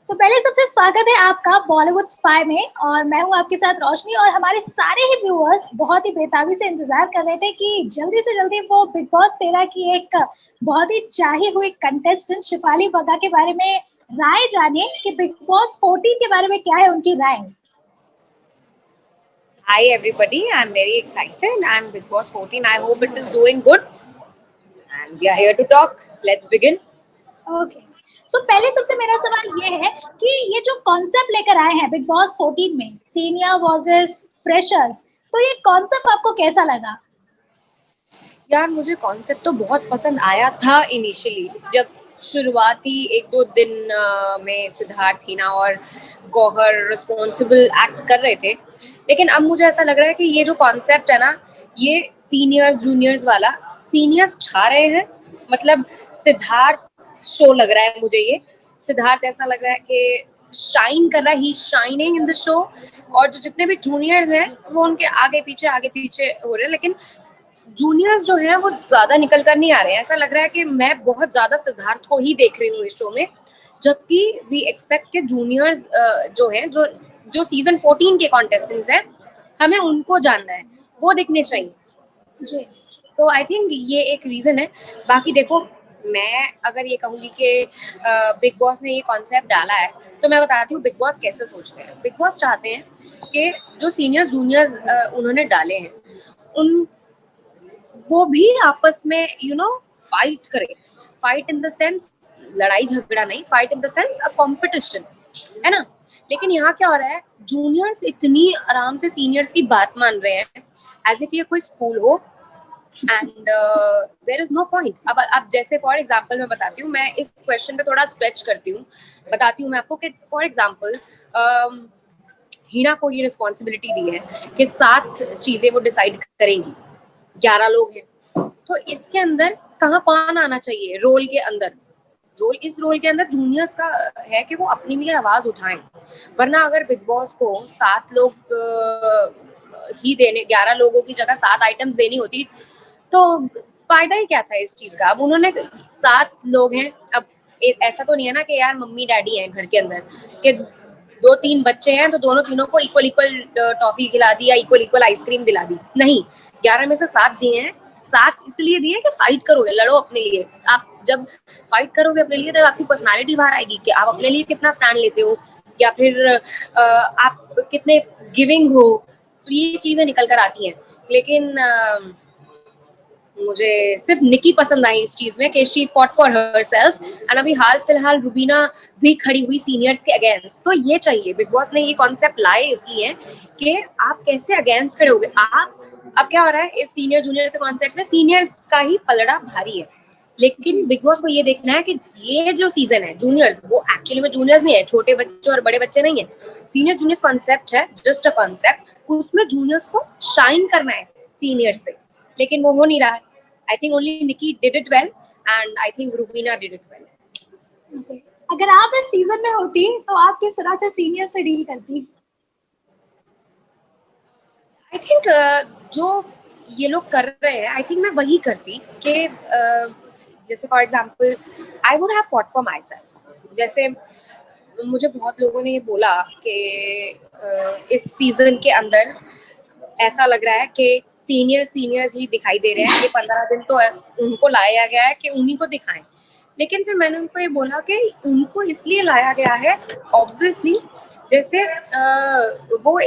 तो पहले सबसे स्वागत है आपका बॉलीवुड स्पाई में। और मैं हूँ आपके साथ रोशनी, और हमारे सारे ही व्यूअर्स बहुत ही बेताबी से इंतजार कर रहे थे कि जल्दी से जल्दी वो बिग बॉस 13 की एक बहुत ही चाही हुई कंटेस्टेंट शिफाली बग्गा के बारे में राय जाने कि बिग बॉस 14 के बारे में क्या है उनकी राय। Hi everybody, I'm very excited and Big Boss 14, I hope it is doing good and we are here to talk. Let's begin. Okay, so पहले सबसे मेरा सवाल ये है कि ये जो कॉन्सेप्ट लेकर आए हैं बिग बॉस 14 में, सीनियर वर्सेस फ्रेशर्स, तो ये कॉन्सेप्ट आपको कैसा लगा? यार मुझे कॉन्सेप्ट तो बहुत पसंद आया था इनिशियली, जब शुरुआती एक दो दिन में सिद्धार्थ, हिना और गौहर रिस्पॉन्सिबल एक्ट कर रहे थे। लेकिन अब मुझे ऐसा लग रहा है कि ये जो कॉन्सेप्ट है ना, ये सीनियर्स जूनियर्स वाला, सीनियर्स छा रहे हैं। मतलब सिद्धार्थ शो लग रहा है मुझे, ये सिद्धार्थ ऐसा लग रहा है कि शाइन कर रहा है, ही शाइनिंग इन द शो। और जो जितने भी जूनियर्स हैं वो उनके आगे पीछे हो रहे हैं, लेकिन जूनियर्स जो हैं वो ज्यादा निकल कर नहीं आ रहे हैं। ऐसा लग रहा है कि मैं बहुत ज्यादा सिद्धार्थ को ही देख रही हूँ इस शो में, जबकि वी एक्सपेक्ट के जूनियर्स जो हैं, जो जो सीजन 14 के कॉन्टेस्टेंट्स हैं, हमें उनको जानना है, वो दिखने चाहिए। जी, सो आई थिंक ये एक रीजन है। बाकी देखो, मैं अगर ये कहूंगी कि बिग बॉस ने ये कॉन्सेप्ट डाला है, तो मैं बताती हूँ बिग बॉस कैसे सोचते हैं। बिग बॉस चाहते हैं कि जो सीनियर्स जूनियर्स उन्होंने डाले हैं, उन वो भी आपस में फाइट करें। फाइट इन द सेंस लड़ाई झगड़ा नहीं, fight in the sense a competition, है ना। लेकिन यहाँ क्या हो रहा है, जूनियर्स इतनी आराम से सीनियर्स की बात मान रहे हैं, एज इफ ये कोई स्कूल हो, and there is no point. अब जैसे फॉर एग्जांपल मैं बताती हूँ, मैं इस क्वेश्चन पे थोड़ा स्ट्रेच करती हूँ, बताती हूँ मैं आपको कि फॉर एग्जांपल हीना को ये रिस्पॉन्सिबिलिटी दी है कि 7 चीजें वो डिसाइड करेंगी, 11 लोग हैं, तो इसके अंदर कहाँ कौन आना चाहिए रोल के अंदर? इस रोल के अंदर जूनियर्स का है कि वो अपनी भी आवाज उठाएं। वरना अगर बिग बॉस को 7 लोग ही देने, 11 लोगों की जगह 7 आइटम्स देनी होती, तो फायदा ही क्या था इस चीज का। अब उन्होंने 7 लोग हैं, अब ऐसा तो नहीं है ना कि यार मम्मी डैडी हैं घर के अंदर, कि 2-3 बच्चे हैं तो दोनों तीनों को इक्वल इक्वल टॉफी खिला दी या इक्वल इक्वल आइसक्रीम दिला दी। नहीं, 11 में से 7 दिए हैं। 7 इसलिए दिए कि फाइट करोगे, लड़ो अपने लिए। आप जब फाइट करोगे अपने लिए, तब आपकी पर्सनालिटी बाहर आएगी कि आप अपने लिए कितना स्टैंड लेते हो, या फिर आप कितने गिविंग हो। तो ये चीजें निकल कर आती हैं। लेकिन मुझे सिर्फ निकी पसंद आई इस चीज में कि she fought for herself, and अभी हाल फिलहाल रुबीना भी खड़ी हुई सीनियर्स के अगेंस्ट। तो ये चाहिए, बिग बॉस ने ये कॉन्सेप्ट लाए इसलिए कि आप कैसे अगेंस्ट खड़े होगे। आप अब क्या हो रहा है इस सीनियर जूनियर के कॉन्सेप्ट में, सीनियर्स का ही पलड़ा भारी है। लेकिन बिग बॉस को ये देखना है कि ये जो सीजन है, जूनियर्स वो एक्चुअली में जूनियर्स नहीं है, छोटे बच्चे और बड़े बच्चे नहीं है, सीनियर जूनियर्स कॉन्सेप्ट है, जस्ट अ कॉन्सेप्ट। उसमें जूनियर्स को शाइन करना है सीनियर्स से, लेकिन वो हो नहीं रहा है। I think only Nikki did it well, and I think Rubina did it well. Okay. अगर आप इस सीजन में होती तो आप किस तरह से सीनियर से डील करती? I think जो ये लोग कर रहे हैं, I think मैं वही करती कि जैसे for example I would have fought for my self. जैसे मुझे बहुत लोगों ने ये बोला कि इस सीजन के अंदर ऐसा लग रहा है कि सीनियर्स ही दिखाई दे रहे हैं, ये 15 दिन तो उनको लाया गया है कि उन्हीं को दिखाएं। लेकिन फिर मैंने उनको ये बोला कि उनको इसलिए लाया गया है ऑब्वियसली, जैसे वो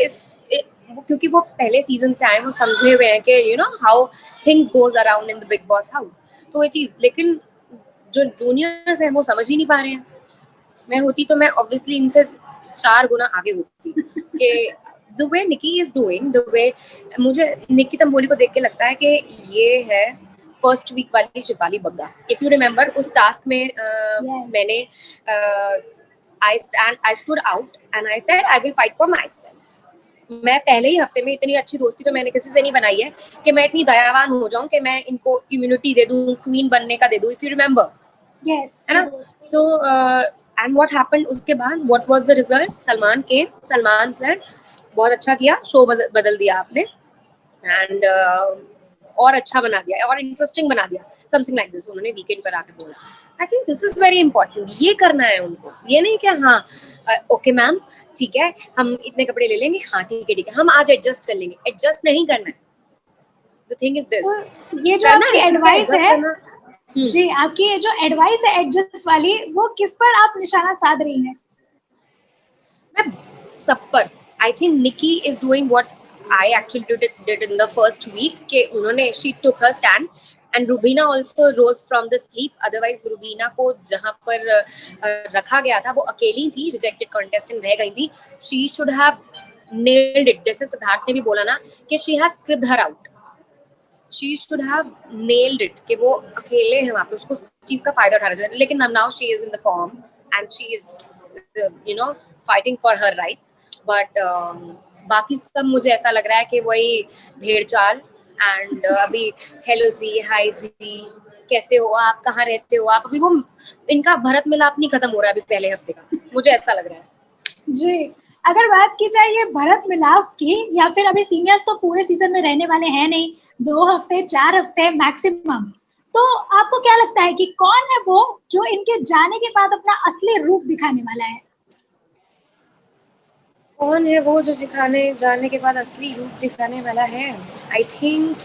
क्योंकि वो पहले सीजन से आए, वो समझे हुए हैं कि how things goes around in the big boss house. तो ये चीज, लेकिन जो जूनियर्स हैं वो समझ ही नहीं पा रहे हैं। मैं होती तो मैं ऑब्वियसली इनसे 4 गुना आगे होती कि the way Nikki is doing, the way मुझे निकी तंबोली को देख के लगता है कि ये है फर्स्ट वीक वाली Shefali Bagga. If you remember उस टास्क में मैंने I stood out and I said I will fight for myself. मैं पहले ही हफ्ते में, इतनी अच्छी दोस्ती तो मैंने किसी से नहीं बनाई है कि मैं इतनी दयावान हो जाऊं कि मैं इनको इम्यूनिटी दे दूं, क्वीन बनने का दे दूं, इफ यू रिमेम्बर, है ना। सो एंड व्हाट हैपेंड उसके बाद, what was the result? Salman sir बहुत अच्छा किया, शो बदल दिया आपने, एंड और अच्छा बना दिया और इंटरेस्टिंग बना दिया, समथिंग लाइक दिस उन्होंने वीकेंड पर आके बोला। I think this is very important, ये करना है उनको, ये नहीं कि हाँ ओके मैम ठीक है हम इतने कपड़े ले लेंगे, हाँ ठीक है हम आज एडजस्ट कर लेंगे, एडजस्ट नहीं करना है। द थिंग इज दिस, तो ये जो करना आपकी है उनको एडवाइस एडजस्ट है, करना। जी आपकी ये जो एडवाइस है एडजस्ट वाली, वो किस पर आप निशाना साध रही हैं? मैं सब पर, I think Nikki is doing what I actually did in the first week, कि उन्होंने she took her stand and Rubina also rose from the sleep. Otherwise Rubina को जहां पर रखा गया था वो अकेली थी, रिजेक्टेड कॉन्टेस्टेंट रह गई थी। She should have nailed it, जैसे सिद्धार्थ ने भी बोला ना कि she has script her out, she should have nailed it, कि वो अकेले हैं वहां पे, उसको चीज का फायदा उठाना चाहिए। लेकिन now she is in the form and she is you know fighting for her rights, but बाकी सब मुझे ऐसा लग रहा है कि वही भेड़ चाल एंड अभी हेलो जी, हाय जी, कैसे हो आप, कहाँ रहते हो आप, अभी वो इनका भरत मिलाप नहीं खत्म हो रहा है अभी पहले हफ्ते का, मुझे ऐसा लग रहा है। जी, अगर बात की जाए ये भरत मिलाप की, या फिर अभी सीनियर्स तो पूरे सीजन में रहने वाले हैं नहीं, 2 हफ्ते 4 हफ्ते मैक्सिमम, तो आपको क्या लगता है कि कौन है वो जो इनके जाने के बाद अपना असली रूप दिखाने वाला है? कौन है वो जो जाने के बाद असली रूप दिखाने वाला है? आई थिंक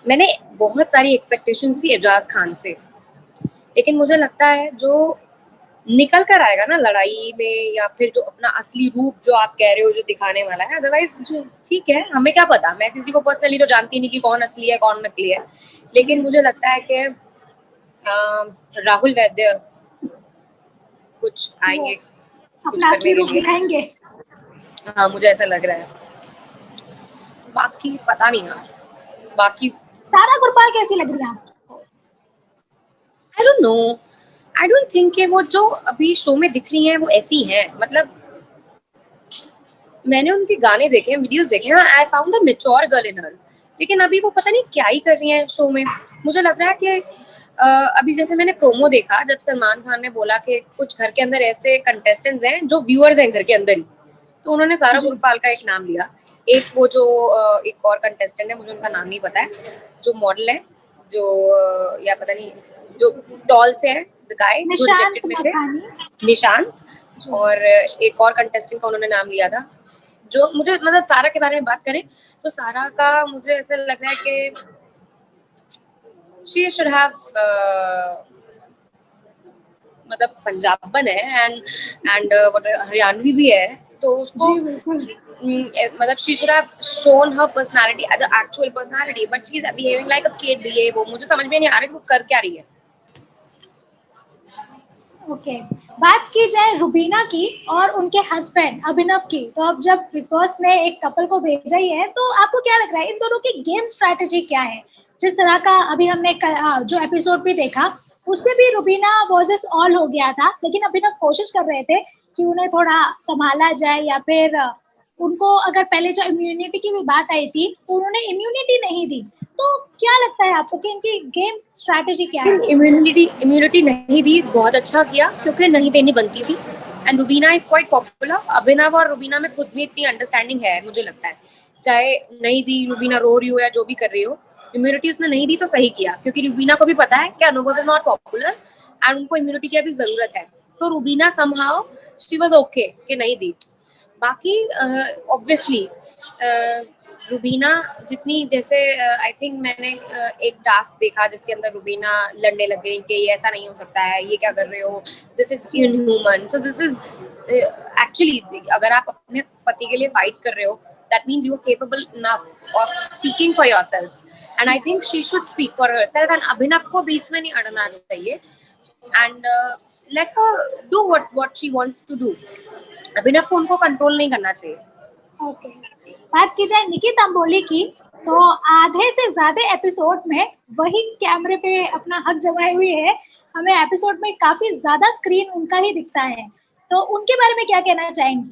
मैंने बहुत सारी एक्सपेक्टेशन थी एजाज खान से, लेकिन मुझे लगता है जो निकल कर आएगा ना लड़ाई में, या फिर जो अपना असली रूप जो आप कह रहे हो जो दिखाने वाला है, अदरवाइज ठीक है हमें क्या पता, मैं किसी को पर्सनली तो जानती नहीं कि कौन असली है कौन नकली है, लेकिन मुझे लगता है कि राहुल वैद्य कुछ आएंगे कुछ अपना करने असली के रूप लिए। दिखाएंगे। हाँ मुझे ऐसा लग रहा है, बाकी पता नहीं यार, बाकी सारा गुरपाल कैसी लग रही है आपको? I don't know, I don't think कि वो जो अभी शो में दिख रही हैं वो ऐसी हैं, मतलब मैंने उनके गाने देखे हैं, वीडियोस देखे हैं, I found a mature girl in her, लेकिन अभी वो पता नहीं क्या ही कर रही हैं शो में। मुझे लग रहा है कि अभी जैसे मैंने प्रोमो देखा जब सलमान खान ने बोला कि कुछ घर के अंदर ऐसे कंटेस्टेंट्स हैं जो व्यूअर्स हैं घर के अंदर ही, तो उन्होंने सारा गुरपाल का एक नाम लिया। एक वो जो एक और कंटेस्टेंट है, मुझे उनका नाम नहीं पता है, जो मॉडल है, जो या पता नहीं जो टॉल से है, द गाय जो रिजेक्टेड में थे, निशांत, और एक और कंटेस्टेंट का उन्होंने नाम लिया था। जो मुझे मतलब सारा के बारे में बात करें तो सारा का मुझे ऐसा लग रहा है कि शी शुड हैव मतलब पंजाबन है एंड हरियाणवी भी है, तो उसको मतलब she should have shown her personality, the actual personality, but she is behaving like a kid. ये वो मुझे समझ में नहीं आ रहा है वो कर क्या रही है। ओके, बात की जाए रुबीना की और उनके हस्बैंड अभिनव की, तो अब जब बिग बॉस ने एक कपल को भेजा ही है, तो आपको क्या लग रहा है इन दोनों की गेम स्ट्रैटेजी क्या है? जिस तरह का अभी हमने जो एपिसोड भी देखा, उसमें भी रुबीना वर्सेस ऑल हो गया था, लेकिन अभिनव कोशिश कर रहे थे कि उन्हें थोड़ा संभाला जाए, या फिर उनको अगर पहले जो इम्यूनिटी की भी बात आई थी तो उन्होंने इम्यूनिटी नहीं दी। तो क्या लगता है आपको कि इनकी गेम स्ट्रैटेजी क्या है? इम्यूनिटी नहीं दी, बहुत अच्छा किया क्योंकि नहीं देनी बनती थी, and Rubina is quite popular. Abhinav और रुबीना में खुद भी इतनी अंडरस्टैंडिंग है मुझे लगता है, चाहे नहीं दी रुबीना रो रही हो या जो भी कर रही हो, इम्यूनिटी उसने नहीं दी तो सही किया, क्योंकि रुबीना को भी पता है कि अनुभव इज नॉट पॉपुलर एंड उनको इम्यूनिटी की अभी जरूरत है, तो Rubina somehow she was okay कि नहीं दी। बाकी ऑब्वियसली रुबीना जितनी जैसे आई थिंक मैंने एक टास्क देखा जिसके अंदर रुबीना लड़ने लग गई कि ये ऐसा नहीं हो सकता है, ये क्या कर रहे हो, this is inhuman. So this is actually अगर आप अपने पति के लिए फाइट कर रहे हो, that means you are capable enough of speaking for yourself, and I think she should speak for herself, and Abhinav को बीच में नहीं अड़ना चाहिए, and let her do what she wants to do. Abhinav को उनको कंट्रोल नहीं करना चाहिए। ओके, बात की जाए निकी तंबोली की, तो आधे से ज्यादा एपिसोड में वही कैमरे पे अपना हक जमाए हुई है, हमें एपिसोड में काफी ज्यादा स्क्रीन उनका ही दिखता है, तो उनके बारे में क्या कहना चाहेंगी?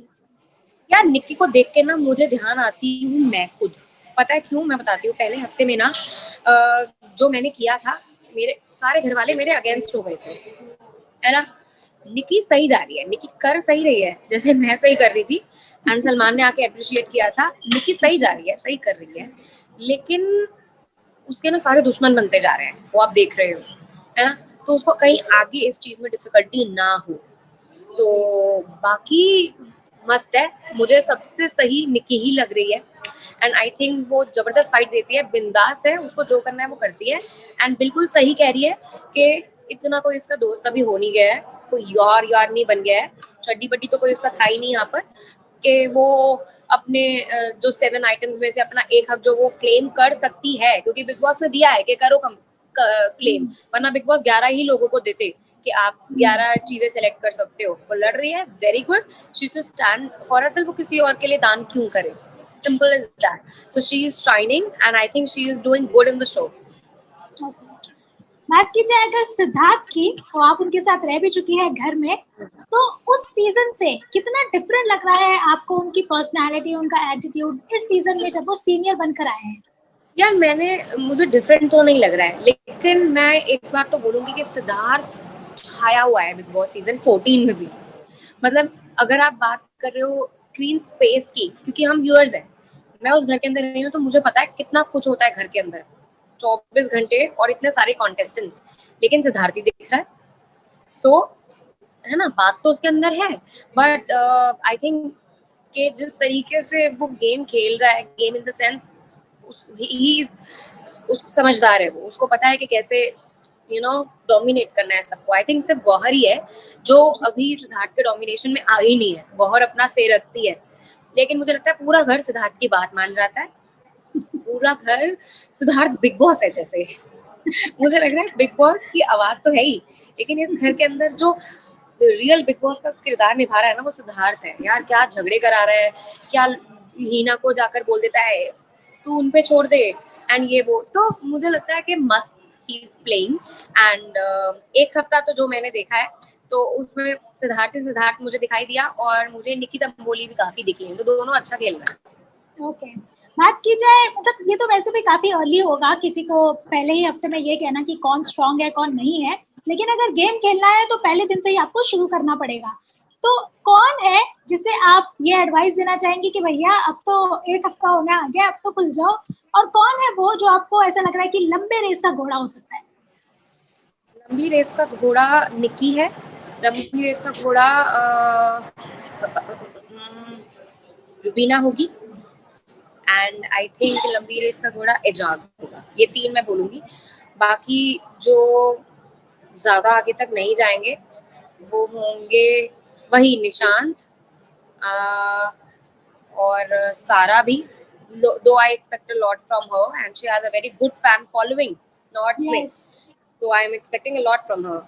यार निक्की को देख के ना मुझे ध्यान आती हूँ मैं खुद, पता है क्यों, मैं बताती हूँ। पहले हफ्ते में ना जो मैंने किया था, मेरे सारे घर वाले मेरे अगेंस्ट हो गए थे, है ना। निक्की सही जा रही है, निक्की कर सही रही है, जैसे मैं सही कर रही थी एंड सलमान ने आके अप्रिशिएट किया था, निक्की सही जा रही है, सही कर रही है, लेकिन उसके ना सारे दुश्मन बनते जा रहे हैं, वो आप देख रहे हो, है ना? तो उसको कहीं आगे इस चीज में डिफिकल्टी ना हो। तो बाकी मस्त है, मुझे सबसे सही निकी ही लग रही है। एंड आई थिंक वो जबरदस्त फाइट देती है, बिंदास है, उसको जो करना है वो करती है। एंड बिल्कुल सही कह रही है कि इतना कोई इसका दोस्त अभी हो नहीं गया है, कोई यार यार नहीं बन गया है, चड्डी बड्डी तो कोई उसका था ही नहीं यहाँ पर, कि वो अपने जो 7 आइटम्स में से अपना एक हक जो वो क्लेम कर सकती है, क्योंकि बिग बॉस ने दिया है कि करो क्लेम, वरना बिग बॉस 11 ही लोगों को देते कि आप 11 चीजें सेलेक्ट कर सकते हो। वो लड़ रही है, very good, she to stand for herself, वो किसी और के लिए दान क्यों करे, simple is that. So she is shining and I think she is doing good in the show. बात की जाए अगर सिद्धार्थ की, तो आप उनके साथ रह भी चुकी है घर में, तो उस सीजन से कितना डिफरेंट लग रहा है आपको उनकी पर्सनालिटी, उनका एटीट्यूड इस सीजन में जब वो सीनियर बनकर आए हैं? यार मुझे डिफरेंट तो नहीं लग रहा है, लेकिन मैं एक बात तो बोलूंगी कि सिद्धार्थ छाया हुआ है बिग बॉस सीजन 14 में भी। मतलब अगर आप बात कर रहे हो स्क्रीन स्पेस की, क्योंकि हम व्यूअर्स हैं, मैं उस घर के अंदर रही हूँ, तो मुझे पता है कितना कुछ होता है घर के अंदर, 24 घंटे और इतने सारे कॉन्टेस्टेंट्स, लेकिन सिद्धार्थ ही दिख रहा है। सो है ना, बात तो उसके अंदर है, बट आई थिंक कि जिस तरीके से वो गेम खेल रहा है, game in the sense he is समझदार है, वो उसको पता है कि कैसे डोमिनेट करना है सबको। आई थिंक सिर्फ गौहर ही है जो अभी सिद्धार्थ के डोमिनेशन में आ ही नहीं है, गौहर अपना से रखती है, लेकिन मुझे लगता है पूरा घर सिद्धार्थ की बात मान जाता है, पूरा घर सिद्धार्थ बिग बॉस है जैसे। मुझे लग रहा है बिग बॉस की आवाज तो है ही, लेकिन इस घर के अंदर जो रियल बिग बॉस का किरदार निभा रहा है ना, वो सिद्धार्थ है यार। क्या झगड़े करा रहा है, क्या हीना को जाकर बोल देता है तू उन पे छोड़ दे, एंड ये वो, तो मुझे लगता है कि मस्त ही इज प्लेइंग। एंड एक हफ्ता तो जो मैंने देखा है, तो उसमें सिद्धार्थ मुझे दिखाई दिया, और मुझे निकी तंबोली भी काफी दिखी है, तो दोनों अच्छा खेल रहे हैं। ओके, बात की जाए, मतलब ये तो वैसे भी काफी अर्ली होगा किसी को पहले ही हफ्ते में ये कहना कि कौन स्ट्रांग है कौन नहीं है, लेकिन अगर गेम खेलना है तो पहले दिन से ही आपको शुरू करना पड़ेगा। तो कौन है जिसे आप ये एडवाइस देना चाहेंगे कि भैया अब तो एक हफ्ता होने आ गया, अब तो खुल जाओ, और कौन है वो जो आपको ऐसा लग रहा है कि लंबे रेस का घोड़ा हो सकता है? लंबी रेस का घोड़ा निकी है, लंबी रेस का घोड़ा रुबीना होगी, एंड आई थिंक लंबी रेस का घोड़ा एजाज होगा। ये 3 मैं बोलूंगी। बाकी जो ज्यादा आगे तक नहीं जाएंगे वो होंगे वही निशांत और सारा भी, दो I expect a lot from her and she has a very good fan following north में, yes, so I am expecting a lot from her,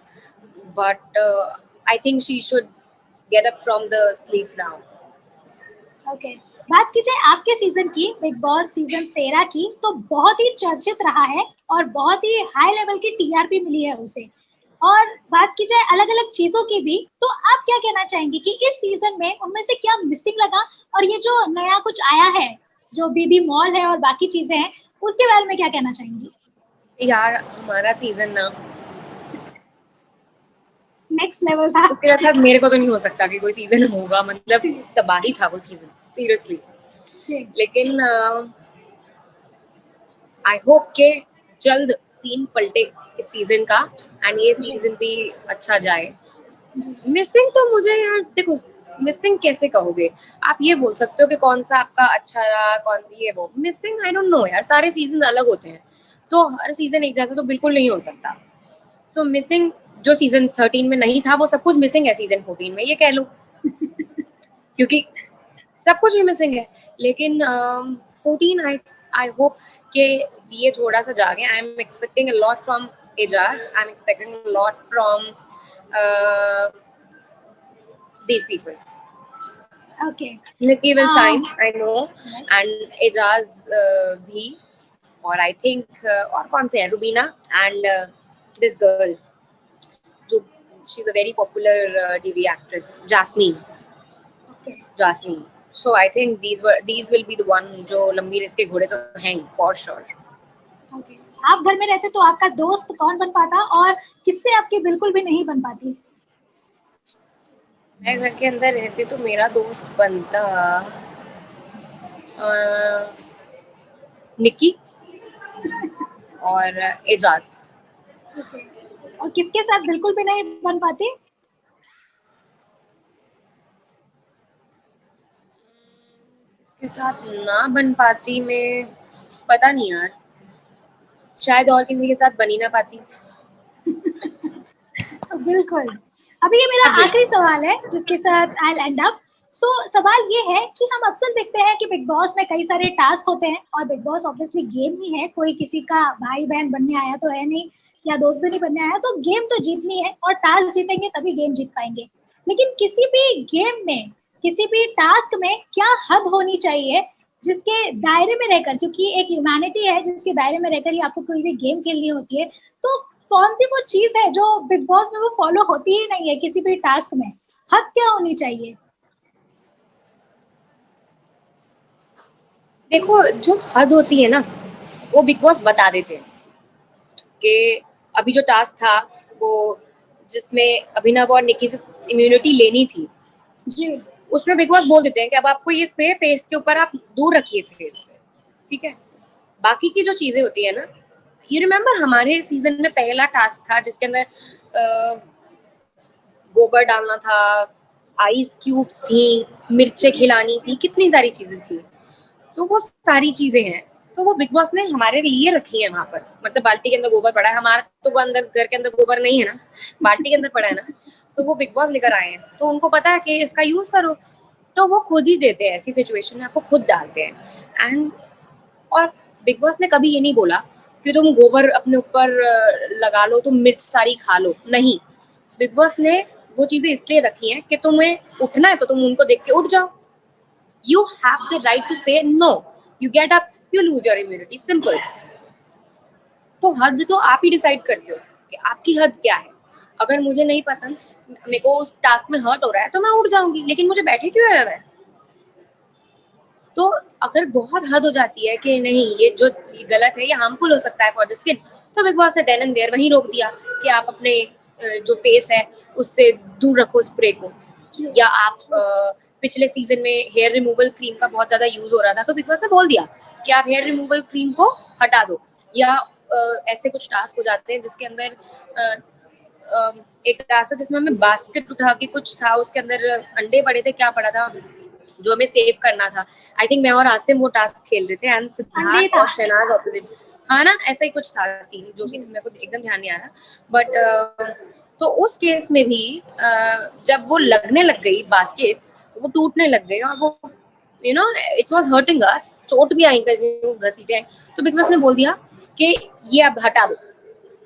but I think she should get up from the sleep now. Okay. बात की जाए आपके season की, big boss season 13 की, तो बहुत ही चर्चित रहा है और बहुत ही हाई लेवल की टीआरपी मिली है उसे। और बात की जाए अलग अलग चीजों की भी, तो आप क्या कहना चाहेंगे कि इस सीजन में उनमें से क्या मिसिंग लगा, और ये जो नया कुछ आया है जो बीबी मॉल है और बाकी चीजें हैं, उसके बारे में क्या कहना चाहेंगी? यार हमारा सीजन ना नेक्स्ट लेवल था। उसके साथ मेरे को तो नहीं हो सकता कि कोई सीजन होगा, मतलब तबाही था वो सीजन सीरियसली। लेकिन आई होप के जल्द सीन पलटे इस सीजन का, एंड ये सीजन भी अच्छा जाए। मिसिंग तो मुझे यार देखो, मिसिंग कैसे कहोगे आप, ये बोल सकते हो कि कौन सा आपका अच्छा रहा, कौन ये वो। मिसिंग आई डोंट नो यार, सारे सीजन अलग होते हैं, तो हर सीजन एक जैसा तो बिल्कुल नहीं हो सकता। सो मिसिंग जो सीजन 13 में नहीं था वो सब कुछ मिसिंग है सीजन 14 में, ये कह लो, क्योंकि सब कुछ ही मिसिंग है। लेकिन 14 आई होप कि ये थोड़ा सा जागे। I am expecting a lot from Ejaz, I am expecting a lot from these people. Okay. Nikki will shine, I know, yes, and Idraz भी, और I think और कौन से हैं, रुबीना and this girl जो she's a very popular TV actress, Jasmine. Okay, Jasmine. So I think these will be the one जो लंबी race के घोड़े तो हैं for sure. ओके। आप घर में रहते तो आपका दोस्त कौन बन पाता और किससे आपकी बिल्कुल भी नहीं बन पाती? मैं घर के अंदर रहती तो मेरा दोस्त बनता निकी, और एजाज। ओके, और किसके साथ बिल्कुल भी नहीं बन पाती? किसके साथ ना बन पाती मैं पता नहीं यार, शायद और किसी के साथ बनी ना पाती। बिल्कुल। अभी ये मेरा आखिरी एवरेज। सवाल है जिसके साथ आई विल एंड अप। सो सवाल ये है कि हम अक्सर देखते हैं कि बिग बॉस में कई सारे टास्क होते हैं और बिग बॉस ऑब्वियसली गेम ही है, कोई किसी का भाई बहन बनने आया तो है नहीं या दोस्त भी नहीं बनने आया, तो गेम तो जीतनी है और टास्क जीतेंगे तभी गेम जीत पाएंगे। लेकिन किसी भी गेम में, किसी भी टास्क में क्या हद होनी चाहिए जिसके दायरे में रहकर, क्योंकि एक ह्यूमैनिटी है जिसके दायरे में रहकर ही आपको कोई भी गेम खेलनी होती है, तो कौन सी वो चीज है जो बिग बॉस में वो फॉलो होती ही नहीं है किसी भी टास्क में? हद क्या होनी चाहिए? देखो जो हद होती है ना वो बिग बॉस बता देते हैं कि अभी जो टास्क था वो जिसमें अभिनव और निकी से इम्यूनिटी लेनी थी, जी। उसमें बिग बॉस बोल देते हैं कि अब आपको ये स्प्रे फेस के ऊपर आप दूर रखिए फेस से, ठीक है। बाकी की जो चीजें होती है ना, यू रिमेम्बर हमारे सीजन में पहला टास्क था जिसके अंदर गोबर डालना था, आइस क्यूब्स थी, मिर्चे खिलानी थी, कितनी सारी चीजें थी। तो वो सारी चीजें हैं, तो वो बिग बॉस ने हमारे लिए रखी है वहां पर। मतलब बाल्टी के अंदर गोबर पड़ा है, हमारा तो वो अंदर घर के अंदर गोबर नहीं है ना, बाल्टी के अंदर पड़ा है ना, तो वो बिग बॉस लेकर आए हैं, तो उनको पता है कि इसका यूज करो, तो वो खुद ही देते हैं, ऐसी सिचुएशन में आपको खुद डालते हैं। एंड और बिग बॉस ने कभी ये नहीं बोला कि तुम गोबर अपने ऊपर लगा लो, तुम मिर्च सारी खा लो, नहीं। बिग बॉस ने वो चीजें इसलिए रखी हैं कि तुम्हें उठना है तो तुम उनको देख के उठ जाओ। You have the right to say no. You get up, you lose your immunity. Simple. तो हद तो आप ही डिसाइड करते हो कि आपकी हद क्या है। अगर मुझे नहीं पसंद, मेरे को उस टास्क में हर्ट हो रहा है तो मैं उठ जाऊंगी, लेकिन मुझे बैठे क्यों रहना है? तो अगर बहुत हद हो जाती है कि नहीं ये जो गलत है, ये हार्मफुल हो सकता है फॉर द स्किन, तो बिग बॉस ने देन एंड देयर वहीं रोक दिया कि आप अपने जो फेस है उससे दूर रखो स्प्रे को। या आप पिछले सीजन में हेयर रिमूवल क्रीम का बहुत ज्यादा यूज हो रहा था, तो बिग बॉस ने बोल दिया कि आप हेयर रिमूवल क्रीम को हटा दो। या ऐसे कुछ टास्क हो जाते हैं जिसके अंदर एक टास्क है जिसमें हमें बास्केट उठा के कुछ था, उसके अंदर अंडे पड़े थे, क्या पड़ा था जो हमें सेव करना था। आई थिंक मैं और आसिम वो टास्क खेल रहे थे एंड अंडे सिद्धार्थ था। और शहनाज ऑपोजिट। हाँ ना, ऐसा ही कुछ था सीन, जो कि मेरे को एकदम ध्यान नहीं आ रहा, बट तो उस केस में भी जब वो लगने लग गई बास्केट, वो टूटने लग गई और वो you know it was hurting us, चोट भी आई, घसीटे आई, तो बिग बॉस ने बोल दिया कि ये अब हटा दो,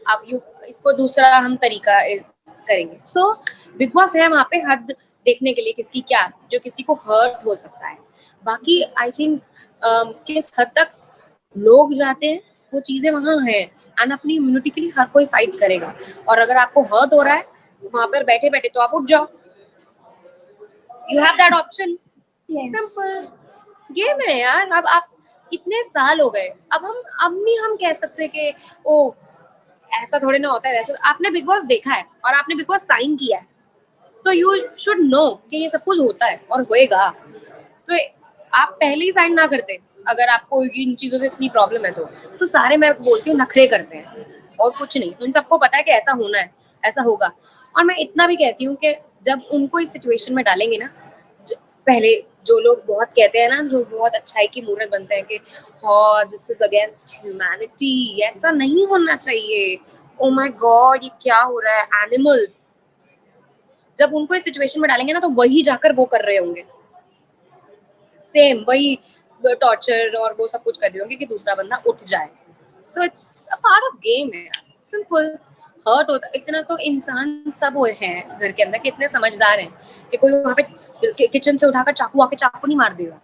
अब यू इसको दूसरा हम तरीका करेंगे। सो बिग बॉस है वहां पे हद देखने के लिए किसकी क्या, जो किसी को हर्ट हो सकता है। बाकी आई थिंक किस हद तक लोग जाते हैं वो चीजें वहां हैं, एंड अपनी इम्यूनिटी के लिए हर कोई फाइट करेगा। और अगर आपको हर्ट हो रहा है वहां पर बैठे बैठे, तो आप उठ जाओ, you have that option. Yes. Simple game है यार। अब आप इतने साल हो गए, अब नहीं हम कह सकते कि ओ ऐसा थोड़ी ना होता है, वैसे आपने बिग बॉस देखा है और आपने बिग बॉस साइन किया है, तो यू शुड नो कि ये सब कुछ होता है और होएगा। तो आप पहले ही साइन ना करते अगर आपको इन चीजों से इतनी प्रॉब्लम है तो सारे मैं बोलती हूँ नखरे करते हैं और कुछ नहीं। उन सबको पता है कि ऐसा होना है, ऐसा होगा। और मैं इतना भी कहती हूँ कि जब उनको इस सिचुएशन में डालेंगे ना, पहले जो लोग बहुत कहते हैं ना, जो बहुत अच्छाई की मूर्त बनते हैं कि हाँ दिस इज अगेंस्ट ह्यूमैनिटी, ऐसा नहीं होना चाहिए, ओ माय गॉड ये क्या हो रहा है, एनिमल्स, जब उनको इस सिचुएशन में डालेंगे ना तो वही जाकर वो कर रहे होंगे, सेम वही टॉर्चर और वो सब कुछ कर रहे होंगे कि दूसरा बंदा उठ जाए। So it's a part of game है, सिंपल। हर्ट होता इतना तो इंसान सब वो हैं घर के अंदर, कितने समझदार हैं कि कोई वहां पे किचन से उठाकर चाकू आके चाकू नहीं मार देगा।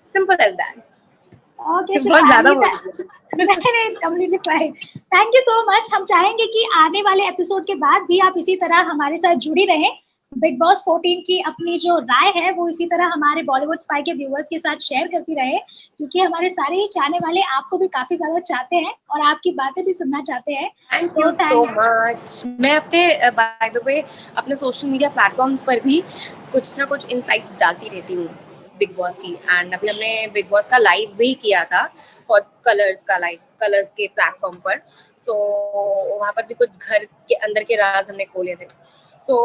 Simple as that. ओके बहुत ज्यादा शिवांगी, बोल दिया। नहीं completely fine. Thank you so much. हम चाहेंगे कि आने वाले एपिसोड के बाद भी आप इसी तरह हमारे साथ जुड़ी रहें, बिग बॉस 14 की अपनी जो राय है वो इसी तरह हमारे बॉलीवुड स्पाई के व्यूअर्स के साथ शेयर करती रहे, क्योंकि हमारे सारे ही चाहने वाले आपको भी काफी ज्यादा चाहते हैं और आपकी बातें भी सुनना चाहते हैं। थैंक यू तो सो मच। मैं अपने बाय द वे अपने सोशल मीडिया प्लेटफॉर्म्स पर भी कुछ ना कुछ इनसाइट्स डालती रहती हूँ, बिग बॉस की, एंड अभी हमने बिग बॉस का लाइव भी किया था फॉर कलर्स का लाइव, कलर्स के प्लेटफॉर्म पर। सो वहाँ पर भी कुछ घर के अंदर के राज हमने खोले थे, so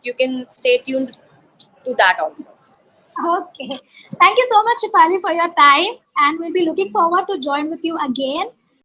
you can stay tuned to that also. Okay. Thank you so much, Shefali, for your time, and we'll be looking forward to join with you again.